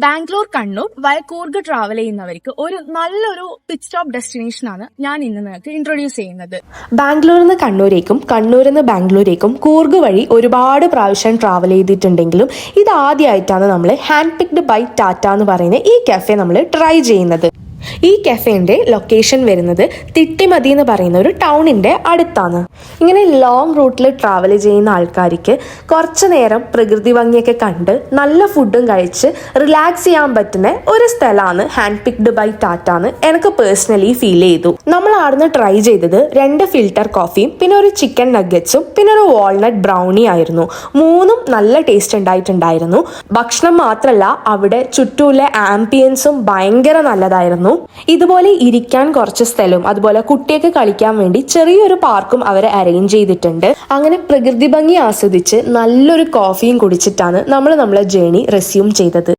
ബാംഗ്ലൂർ കണ്ണൂർ വയ കൂർഗ് ട്രാവൽ ചെയ്യുന്നവർക്ക് ഒരു നല്ലൊരു പിറ്റ് സ്റ്റോപ്പ് ഡെസ്റ്റിനേഷൻ ആണ് ഞാൻ ഇന്ന് നിങ്ങൾക്ക് ഇൻട്രൊഡ്യൂസ് ചെയ്യുന്നത്. ബാംഗ്ലൂരിൽ നിന്ന് കണ്ണൂരേക്കും കണ്ണൂരിൽ നിന്ന് ബാംഗ്ലൂരേക്കും കൂർഗ് വഴി ഒരുപാട് പ്രാവശ്യം ട്രാവൽ ചെയ്തിട്ടുണ്ടെങ്കിലും ഇത് ആദ്യമായിട്ടാണ് നമ്മൾ ഹാൻഡ് പിക്ഡ് ബൈ ടാറ്റ എന്ന് പറയുന്ന ഈ കഫേ നമ്മൾ ട്രൈ ചെയ്യുന്നത്. ഈ കഫേന്റെ ലൊക്കേഷൻ വരുന്നത് തിട്ടിമതി എന്ന് പറയുന്ന ഒരു ടൗണിന്റെ അടുത്താണ്. ഇങ്ങനെ ലോങ് റൂട്ടിൽ ട്രാവൽ ചെയ്യുന്ന ആൾക്കാർക്ക് കുറച്ചു നേരം പ്രകൃതി ഭംഗിയൊക്കെ കണ്ട് നല്ല ഫുഡും കഴിച്ച് റിലാക്സ് ചെയ്യാൻ പറ്റുന്ന ഒരു സ്ഥലമാണ് ഹാൻഡ് പിക്ഡ് ബൈ ടാറ്റ എന്ന് എനിക്ക് പേഴ്സണലി ഫീൽ ചെയ്തു. നമ്മൾ ആടുന്ന് ട്രൈ ചെയ്തത് 2 ഫിൽറ്റർ കോഫിയും പിന്നെ ഒരു ചിക്കൻ നഗറ്റ്സും പിന്നെ ഒരു വാൾനട്ട് ബ്രൗണി ആയിരുന്നു. മൂന്നും നല്ല ടേസ്റ്റ് ഉണ്ടായിട്ടുണ്ടായിരുന്നു. ഭക്ഷണം മാത്രമല്ല അവിടെ ചുറ്റുമുള്ള ആംബിയൻസും ഭയങ്കര നല്ലതായിരുന്നു. ഇതുപോലെ ഇരിക്കാൻ കുറച്ച് സ്ഥലവും അതുപോലെ കുട്ടിയൊക്കെ കളിക്കാൻ വേണ്ടി ചെറിയൊരു പാർക്കും അവർ അറേഞ്ച് ചെയ്തിട്ടുണ്ട്. അങ്ങനെ പ്രകൃതി ഭംഗി ആസ്വദിച്ച് നല്ലൊരു കോഫിയും കുടിച്ചിട്ടാണ് നമ്മൾ നമ്മളെ ജേർണി റെസ്യൂം ചെയ്തത്.